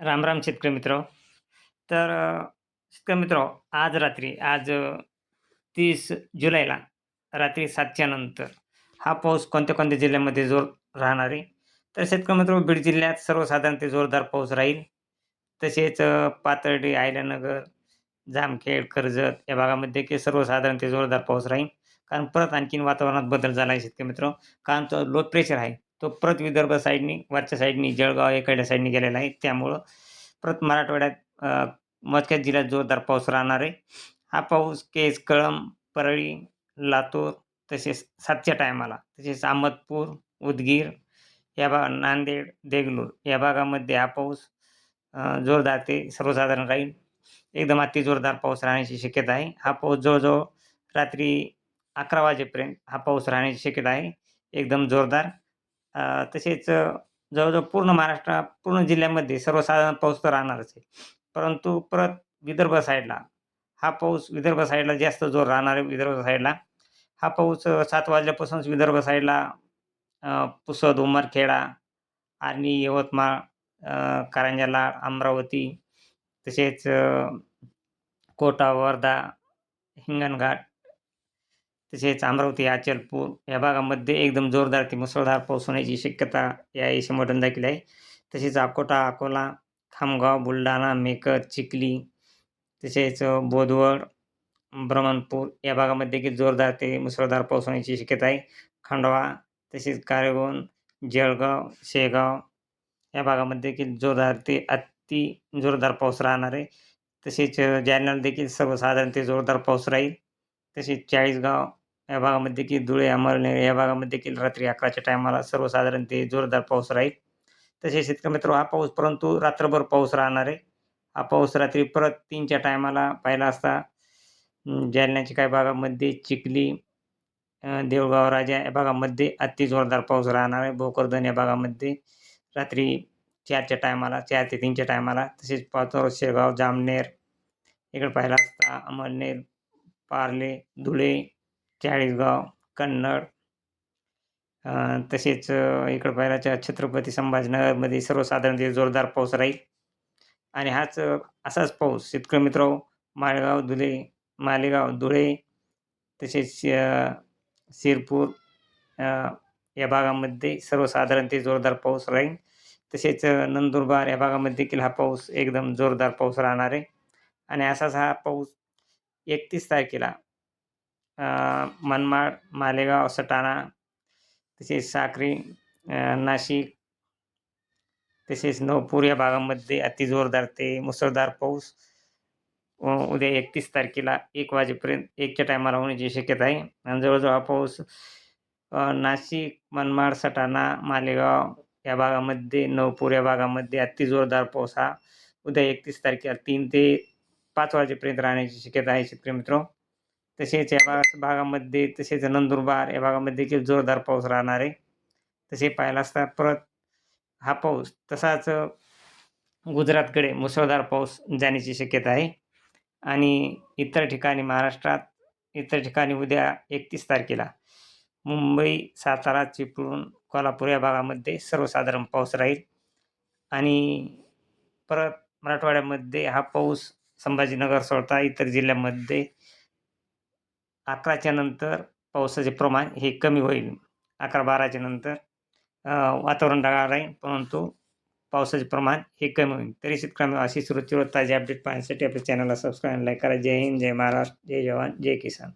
राम राम शेतकरी मित्र. तर शेतकरी मित्र, आज 30 जुलैला रात्री 7च्या नंतर हा पाऊस कोणत्या कोणत्या जिल्ह्यामध्ये जोर राहणार आहे. तर शेतकरी मित्र, बीड जिल्ह्यात सर्वसाधारण ते जोरदार पाऊस राहील. तसेच पाथर्डी, अहिल्यानगर, जामखेड, कर्जत या भागामध्ये देखील सर्वसाधारण ते जोरदार पाऊस राहील. कारण परत आणखीन वातावरणात बदल झाला आहे शेतकरी मित्र. कारण तो लो प्रेशर आहे. तो परत विदर्भ साईडनी वरच्या साईडनी जळगाव इकडल्या साईडनी गेलेला आहे. त्यामुळं परत मराठवाड्यात मोजक्याच जिल्ह्यात जोरदार पाऊस राहणार आहे. हा पाऊस केज, कळंब, परळी, लातूर तसेच 7च्या टायमाला तसेच अहमदपूर, उदगीर या नांदेड, देगलूर या भागामध्ये हा पाऊस जोरदार ते सर्वसाधारण राहील. एकदम अति जोरदार पाऊस राहण्याची शक्यता आहे. हा पाऊस जवळ-जवळ रात्री 11 वाजेपर्यंत हा पाऊस राहण्याची शक्यता आहे. एकदम जोरदार. तसेच जवळ-जवळ पूर्ण जिल्ह्यामध्ये सर्वसाधारण पाऊस तर राहणारच आहे. परंतु परत विदर्भ साईडला विदर्भ साईडला जास्त जोर राहणार आहे. विदर्भ साईडला हा पाऊस 7 वाजल्यापासूनच विदर्भ साईडला पुसद, उमरखेडा, आर्णी, यवतमाळ, कारंजा, अमरावती तसेच कोटा, वर्धा, हिंगणघाट तसेच अमरावती, अचलपूर या भागामध्ये एकदम जोरदार ते मुसळधार पाऊस होण्याची शक्यता या इशारामधून दाखवली आहे. तसेच अकोला, खामगाव, बुलढाणा, मेकर, चिखली तसेच बोदवड, ब्रह्मणपूर या भागामध्ये देखील जोरदार ते मुसळधार पाऊस होण्याची शक्यता आहे. खंडवा तसेच कारेगोंद, जळगाव, शेगाव या भागामध्ये देखील जोरदार ते अति जोरदार पाऊस राहणार आहे. तसेच जालन्याला देखील सर्वसाधारण ते जोरदार पाऊस राहील. तसेच चाळीसगाव या भागामध्ये देखील धुळे, अमळनेर या भागामध्ये देखील रात्री 11च्या टायमाला सर्वसाधारण ते जोरदार पाऊस राहील. तसेच शेतकरी मित्र, हा पाऊस परंतु रात्रभर पाऊस राहणार आहे. हा पाऊस रात्री परत 3च्या टायमाला पाहिला असता जालन्याच्या काही भागामध्ये चिखली, देऊळगाव राजा या भागामध्ये अति जोरदार पाऊस राहणार आहे. भोकरदन या भागामध्ये रात्री 4च्या टायमाला 4 ते 3च्या टायमाला तसेच पाचोरा, शेगाव, जामनेर इकडे पाहिला असता अमळनेर, पार्ले, धुळे, चाळीसगाव, कन्नड तसेच इकडे पाहिला छत्रपती संभाजीनगरमध्ये सर्वसाधारण ते जोरदार पाऊस राहील. आणि असाच पाऊस शेतकरी मित्रांनो मालेगाव, धुळे तसेच शिरपूर या भागामध्ये सर्वसाधारण ते जोरदार पाऊस राहील. तसेच नंदुरबार या भागामध्ये देखील हा पाऊस एकदम जोरदार पाऊस राहणार आहे. आणि असाच हा पाऊस 31 तारखेला मनमाड, मालेगाव, सटाणा तसेच साक्री, नाशिक तसेच नवपूर या भागामध्ये अति जोरदार ते मुसळधार पाऊस उद्या 31 तारखेला 1 वाजेपर्यंत 1च्या टायमाला होण्याची शक्यता आहे. आणि जवळ-जवळ हा पाऊस नाशिक, मनमाड, सटाणा, मालेगाव या भागामध्ये, नवपूर या भागामध्ये अति जोरदार पाऊस हा उद्या 31 तारखेला 3 ते 5 वाजेपर्यंत राहण्याची शक्यता आहे शेतकरी मित्रांनो. तसेच या भागामध्ये तसेच नंदुरबार या भागामध्ये देखील जोरदार पाऊस राहणार आहे. तसे पाहिलं असता परत हा पाऊस तसाच गुजरातकडे मुसळधार पाऊस जाण्याची शक्यता आहे. आणि इतर ठिकाणी उद्या 31 तारखेला मुंबई, सातारा, चिपळूण, कोल्हापूर या भागामध्ये सर्वसाधारण पाऊस राहील. आणि परत मराठवाड्यामध्ये हा पाऊस संभाजीनगर सोडता इतर जिल्ह्यांमध्ये 11च्या नंतर पावसाचे प्रमाण हे कमी होईल. 11-12च्या नंतर वातावरण ढगाळ राहील, परंतु पावसाचे प्रमाण हे कमी होईल. तरी शेतकऱ्यांनो, अशी रोजची ताजी अपडेट पाहण्यासाठी आपल्या चॅनलला सबस्क्राईब आणि लाईक करा. जय हिंद, जय महाराष्ट्र, जय जवान, जय किसान.